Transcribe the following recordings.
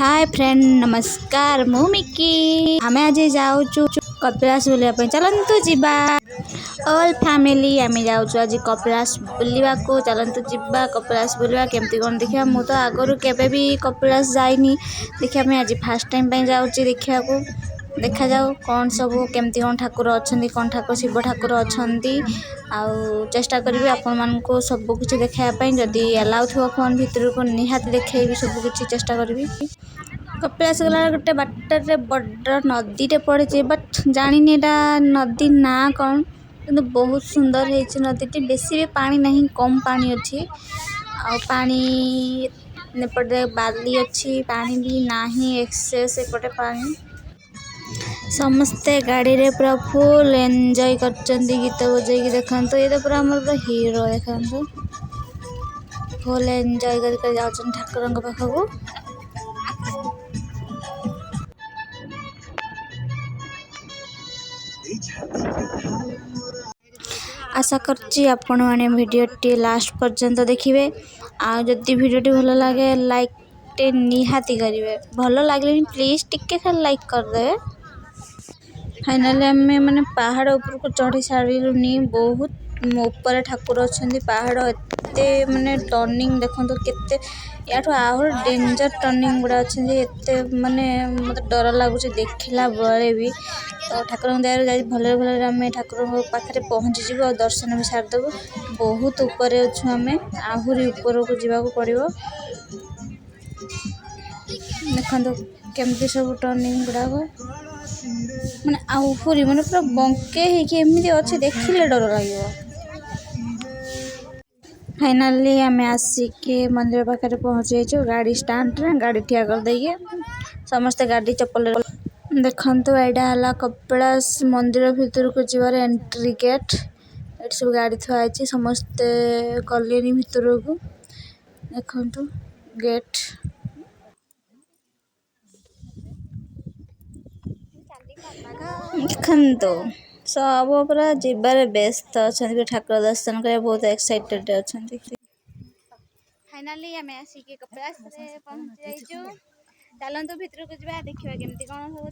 Hi friend नमस्कार मु Mickey आम आज जाऊँ कपिलास बुलापी चलतु जीवा ऑल फैमिली आम जाऊँ आज कपिलास बुलवा को चलतु जीवा कपिलास बुलवा केमती कौन देखा मु तो आगु केबे भी कपिलास जाइनी देखा मैं आज फास्ट टाइम जाऊँगी देखा देखा जाऊ कौन सब केमती कौन ठाकुर अच्छा कौन ठाकुर शिव ठाकुर अच्छा आउ चेष्टा करी आपण मानक सबकि देखापी जदि एलाउ थो फोन भितर को निहाती देखेबी सबकि चेष्टा करी कपिलास गला गोटे बाटर बड़ नदीटे पड़े बट जानी नदी ना कौन कि बहुत सुंदर है नदी बेसी भी पानी नहीं कम पानी अच्छी पानी एपटे बाली अच्छी पानी भी नहीं एक्सेस एपटे पानी समस्ते गाड़ी रे पूरा फुल एंजॉय करचंदी गीत बजे देखा ये तो पूरा हमर पूरा हीरो देखा फुल एंजॉय कर जाउछन ठाकुर पाखक आशा करची आपण माने वीडियोटी लास्ट पर्यंत देखिए आदि वीडियोटी भल लगे लाइक टे निहाती करेंगे भल लगे प्लीज टिके खाली लाइक करदे फाइनाली आम मैंने पहाड़ ऊपर को चढ़ी सारूनी बहुत ऊपर ठाकुर अच्छा पहाड़ एते माने टर्निंग देखो केते या आहर डेंजर टर्निंग गुड़ा अच्छे माने मत डर लगुच देखला बेले भी तो ठाकुर दया भले भले आम ठाकुर पाखे पहुँची जीव और दर्शन भी सारिदेव बहुत ऊपर अच्छु आम आहरी ऊपर को जावाक पड़ो देखो केमती सब टर्निंग गुड़ाक माने आहरी माने पूरा बंके होमती अच्छे देखिले डर लगे फाइनाली आम आसिक मंदिर पाखे पहुँची जाइए गाड़ी स्टाण्ड गाड़ी ठिया कर देइए समस्ते गाड़ी चप्पल देखु यहाँ कपिलास मंदिर भितर को जीवार एंट्री गेट ये सब गाड़ी थुआई समस्ते गले भितर को देखु गेट देखो सब पूरा जीवार व्यस्त अच्छा ठाकुर दर्शन कर बहुत एक्साइटेड अच्छा फाइनाली आम आसिक कपिलास पहुँची जाइए चलतु भितर को जा देखा केमती कौन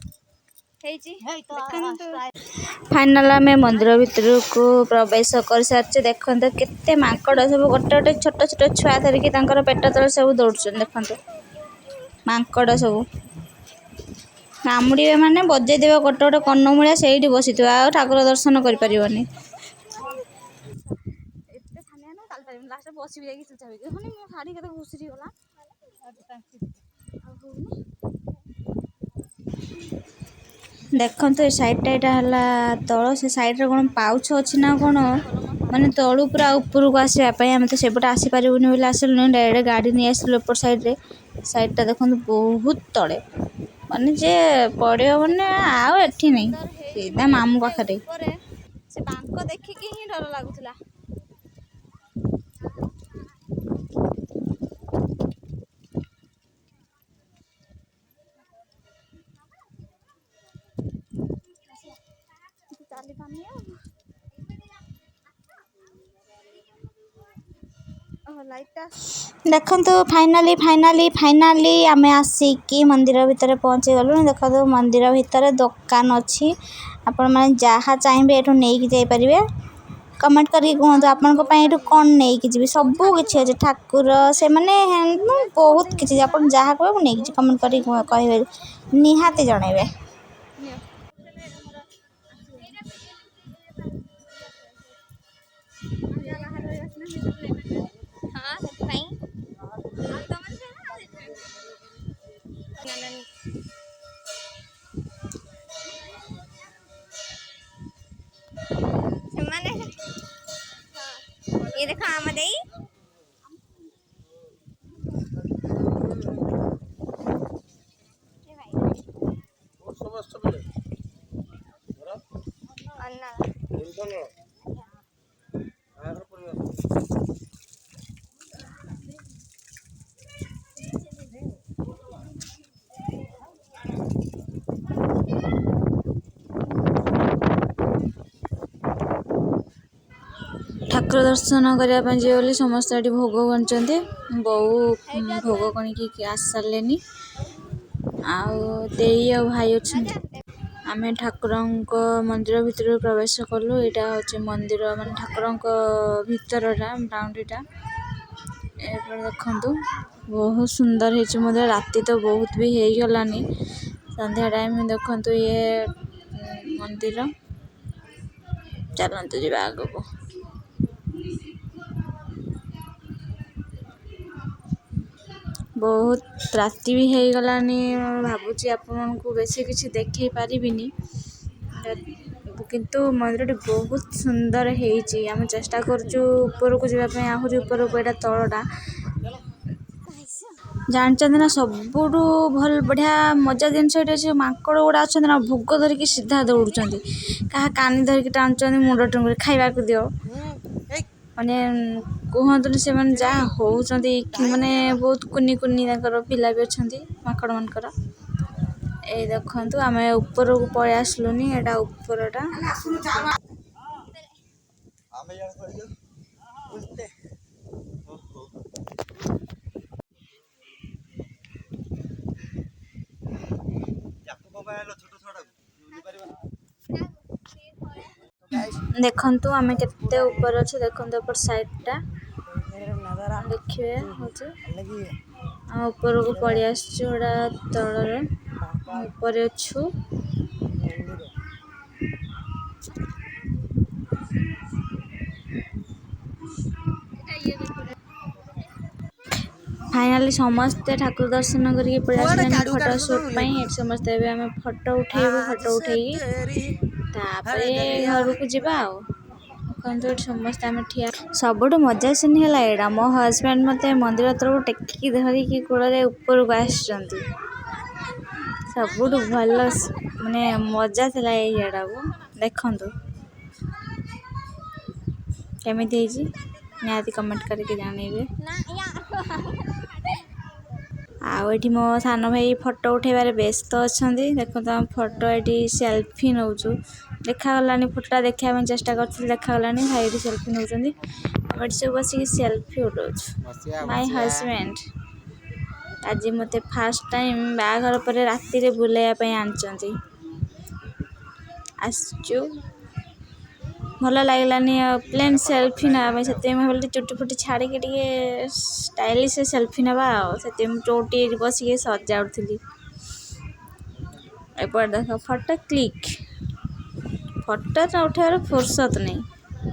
फाइनाल आम मंदिर भितर को प्रवेश कर सारी देखते केते माकड़ सब गोटे गोटे छोट छोट छुआ धरिकी पेट तले सब दौड़ देखते माकड़ सब कामुड़े माने बजेदेव गोटे गोटे कन्नमूलिया से बसी ठाकुर दर्शन कर देखो ये साइडटा यहाँ तल से साइड कौन पाउछ अच्छी ना कौन माने तलू पूरा ऊपर को आसवाई आम तो सेपटे आसीपारूनी बोले आसलुनि डायरेक्ट गाड़ी नहीं आसलु एपट साइडटा देखो बहुत तले माने जे पड़े मैंने आउ एठी नहीं सीधा मामू पाखे से बांक देखिकी ही डर लगुला देखो फाइनाली आम आसिक मंदिर भितर पहुँची गलु देखो मंदिर भितर दुकान अच्छी आपण मैंने जहाँ चाहिए ये नहीं जापरेंगे कमेंट करके कहतु आपण कौन नहीं जी सब किसी अच्छे ठाकुर से मैंने बहुत किसी आप जहाँ कह नहीं कमेंट कर कहे निहाती जनइबे ये देखो आम दे ठाकुर दर्शन करने समस्त ये भोग बंचते बहु भोग कणिकी आस सारे ଆଉ ଦେଇ ଆଉ ଭାଇ ଅଛନ୍ତି। ଆମେ ଠାକୁରଙ୍କ ମନ୍ଦିର ଭିତରକୁ ପ୍ରବେଶ କଲୁ। ଏଇଟା ହେଉଛି ମନ୍ଦିର ମାନେ ଠାକୁରଙ୍କ ଭିତରଟା ବାଉଣ୍ଡ୍ରିଟା। ଏପଟେ ଦେଖନ୍ତୁ ବହୁତ ସୁନ୍ଦର ହେଇଛି ମନ୍ଦିର। ରାତି ତ ବହୁତ ବି ହେଇଗଲାନି, ସନ୍ଧ୍ୟା ଟାଇମ୍ ଦେଖନ୍ତୁ ଇଏ ମନ୍ଦିର। ଚାଲନ୍ତୁ ଯିବା ଆଗକୁ। ବହୁତ ରାତି ବି ହେଇଗଲାନି, ଭାବୁଛି ଆପଣଙ୍କୁ ବେଶୀ କିଛି ଦେଖେଇ ପାରିବିନି, କିନ୍ତୁ ମନ୍ଦିରଟି ବହୁତ ସୁନ୍ଦର ହେଇଛି। ଆମେ ଚେଷ୍ଟା କରୁଛୁ ଉପରକୁ ଯିବା ପାଇଁ, ଆହୁରି ଉପରକୁ। ଏଇଟା ତଳଟା ଜାଣିଛନ୍ତି ନା, ସବୁଠୁ ଭଲ ବଢ଼ିଆ ମଜା ଜିନିଷ ଏଠି ଅଛି। ମାଙ୍କଡ଼ ଗୁଡ଼ା ଅଛନ୍ତି ନା, ଭୋଗ ଧରିକି ସିଧା ଦୌଡ଼ୁଛନ୍ତି, କାହା କାନି ଧରିକି ଟାଣୁଛନ୍ତି, ମୁଣ୍ଡ ଟୁଙ୍ଗୁରି ଖାଇବାକୁ ଦିଅ ମାନେ କୁହନ୍ତୁନି। ସେମାନେ ଯାହା ହଉଛନ୍ତି ମାନେ ବହୁତ କୁନି କୁନି ତାଙ୍କର ପିଲା ବି ଅଛନ୍ତି ମାଙ୍କଡ଼ ମାନଙ୍କର। ଏଇ ଦେଖନ୍ତୁ ଆମେ ଉପରକୁ ପଳେଇ ଆସିଲୁନି, ଏଇଟା ଉପରଟା। ଦେଖନ୍ତୁ ଆମେ କେତେ ଉପରେ ଅଛୁ, ଦେଖନ୍ତୁ ଏପଟ ସାଇଡଟା ଦେଖିବେ ହଉଛି। ଆମେ ଉପରକୁ ପଳେଇ ଆସିଛୁ, ଏଇଟା ତଳରେ ଉପରେ ଅଛୁ। फाइनाली समस्ते ठाकुर दर्शन करके पड़े फोटो शूट ପାଇଁ। ଏଠି ସମସ୍ତେ ଏବେ ଆମେ ଫଟୋ ଉଠେଇବୁ। ଫଟୋ ଉଠେଇକି ତାପରେ ଘରକୁ ଯିବା ଆଉ। ଦେଖନ୍ତୁ ଏଠି ସମସ୍ତେ ଆମେ ଠିଆ। ସବୁଠୁ ମଜା ସିନ୍ ହେଲା ଏଇଟା, ମୋ ହଜବେଣ୍ଡ ମୋତେ ମନ୍ଦିର ତରଫରୁ ଟେକିକି ଧରିକି କୂଳରେ ଉପରକୁ ଆସିଛନ୍ତି। ସବୁଠୁ ଭଲ ମାନେ ମଜା ଥିଲା ଏଇ ଜାଗାକୁ। ଦେଖନ୍ତୁ କେମିତି ହେଇଛି, ନିହାତି କମେଣ୍ଟ କରିକି ଜାଣିବେ। ଆଉ ଏଠି ମୋ ସାନ ଭାଇ ଫଟୋ ଉଠେଇବାରେ ବ୍ୟସ୍ତ ଅଛନ୍ତି। ଦେଖନ୍ତୁ ଆମ ଫଟୋ ଏଠି ସେଲ୍ଫି ନେଉଛୁ। ଦେଖାଗଲାନି, ଫଟୋଟା ଦେଖିବା ପାଇଁ ଚେଷ୍ଟା କରିଥିଲି, ଦେଖାଗଲାନି। ଭାଇ ଏଠି ସେଲ୍ଫି ନେଉଛନ୍ତି, ଆମେ ଏଠି ସବୁ ବସିକି ସେଲ୍ଫି ଉଠାଉଛୁ। ମାଇ ହଜବେଣ୍ଡ ଆଜି ମୋତେ ଫାର୍ଷ୍ଟ ଟାଇମ୍ ବାହାଘର ପରେ ରାତିରେ ବୁଲାଇବା ପାଇଁ ଆଣିଛନ୍ତି। ଆସିଛୁ, ଭଲ ଲାଗିଲାନି ପ୍ଲେନ୍ ସେଲ୍ଫି ନେବା ପାଇଁ, ସେଥିପାଇଁ ମୁଁ ଭାବିଲି ଚୁଟି ଫୁଟି ଛାଡ଼ିକି ଟିକେ ଷ୍ଟାଇଲିଶ ସେଲ୍ଫି ନେବା ଆଉ। ସେଥିପାଇଁ ମୁଁ ଚଉଟି ବସିକି ସଜାଡ଼ୁଥିଲି। ଏପଟେ ଦେଖ ଫଟୋ କ୍ଲିକ୍। ଫଟୋ ଉଠାଇବାର ଫୁର୍ସତ ନାହିଁ।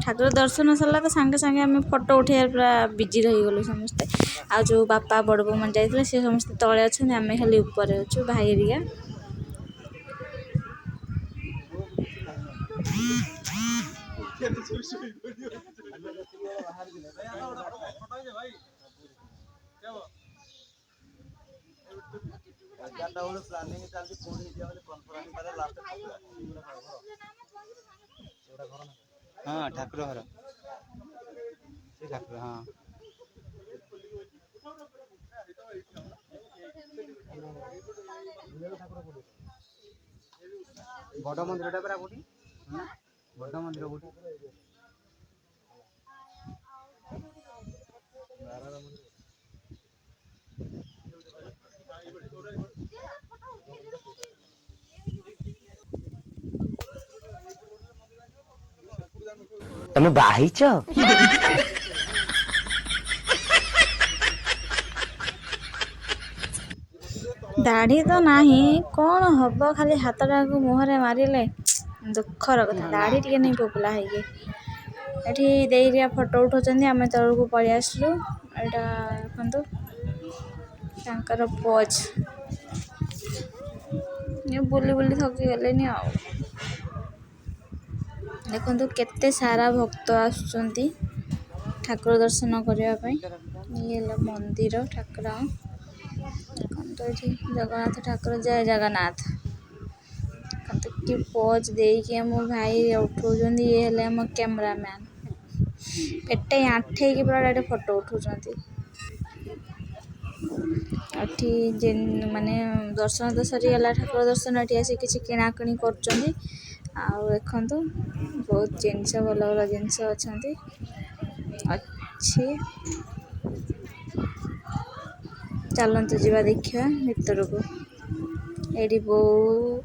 ଠାକୁର ଦର୍ଶନ ସରିଲା ତ ସାଙ୍ଗେ ସାଙ୍ଗେ ଆମେ ଫଟୋ ଉଠାଇବାରେ ପୁରା ବିଜି ରହିଗଲୁ ସମସ୍ତେ। ଆଉ ଯେଉଁ ବାପା ବଡ଼ ବୋଉମାନେ ଯାଇଥିଲେ ସେ ସମସ୍ତେ ତଳେ ଅଛନ୍ତି, ଆମେ ଖାଲି ଉପରେ ଅଛୁ ଭାଇ ହେରିକା। हाँ ठाकुर घर से ठाकुर हाँ बड़ मंदिर पूरा कोठी बड़ मंदिर कोठी ତମେ ବାହିଛ? ଦାଢ଼ି ତ ନାହିଁ, କ'ଣ ହବ, ଖାଲି ହାତଟାକୁ ମୁହଁରେ ମାରିଲେ ଦୁଃଖର କଥା। ଦାଢ଼ି ଟିକେ ନେଇ ପୋପଲା ହେଇକି ଏଠି ଦେଇରିଆ ଫଟୋ ଉଠାଉଛନ୍ତି। ଆମେ ତଳକୁ ପଳେଇ ଆସିଲୁ। ଏଇଟା ଦେଖନ୍ତୁ ତାଙ୍କର ପୋଜ୍। ବୁଲି ବୁଲି ଥକି ଗଲେନି ଆଉ। ଦେଖନ୍ତୁ କେତେ ସାରା ଭକ୍ତ ଆସୁଛନ୍ତି ଠାକୁର ଦର୍ଶନ କରିବା ପାଇଁ। ଇଏ ହେଲା ମନ୍ଦିର ଠାକୁର। ଦେଖନ୍ତୁ ଏଠି ଜଗନ୍ନାଥ ଠାକୁର, ଜୟ ଜଗନ୍ନାଥ। ଦେଖନ୍ତୁ କି ପୋଜ୍ ଦେଇକି ଆମ ଭାଇ ଉଠାଉଛନ୍ତି। ଇଏ ହେଲେ ଆମ କ୍ୟାମେରାମ୍ୟାନ୍, ପେଟେଇ ଆଣ୍ଠେଇକି ପୁରା ଡାଇରେକ୍ଟ ଫଟୋ ଉଠାଉଛନ୍ତି। ଏଠି ମାନେ ଦର୍ଶନ ତ ସରିଗଲା, ଠାକୁର ଦର୍ଶନ। ଏଠି ଆସି କିଛି କିଣାକିଣି କରୁଛନ୍ତି। ଆଉ ଦେଖନ୍ତୁ ବହୁତ ଜିନିଷ, ଭଲ ଭଲ ଜିନିଷ ଅଛି। ଚାଲନ୍ତୁ ଯିବା ଦେଖିବା ଭିତରକୁ। एठी बोऊ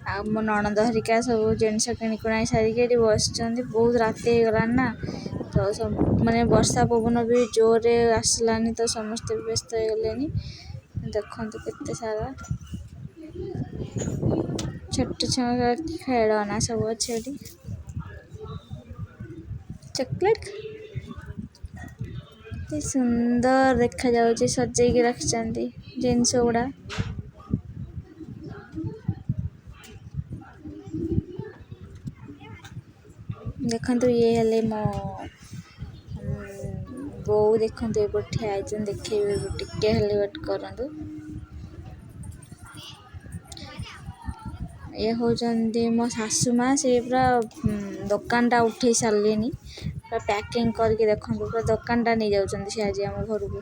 आ मो नणंद हरिका सब जिनस किणिकुणा सारिक एठी बसଛନ୍ତି। बहुत राति ହେଇଗଲାଣି ना तो सब माने वर्षा पवन भी जोरे आसलानी तो समस्ते व्यस्त ହେଇଗଲେଣି। देखନ୍ତୁ केते सारा छोट छुआ खेलना सब अच्छे एठी चॉकलेट केते सुंदर देखा जाଉଛି सजेଇକି रखिଛନ୍ତି जिनस गुड़ा देखନ୍ତୁ ये हेले मो बोऊ देखନ୍ତୁ ए ठिया आइछन देखैबे टिके हेले वेट करंतु। ये होचंदी मो सासू माँ से पूरा दुकान टा उठे सारलेनी पूरा पैकिंग करके देखंतु पूरा दुकान टा नहीं जाउछंदी से आज हम घर को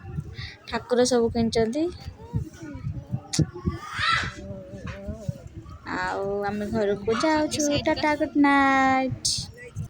ठाकुर सब किनचंदी आउ आम घर को जाउछु टाटा गुड नाइट।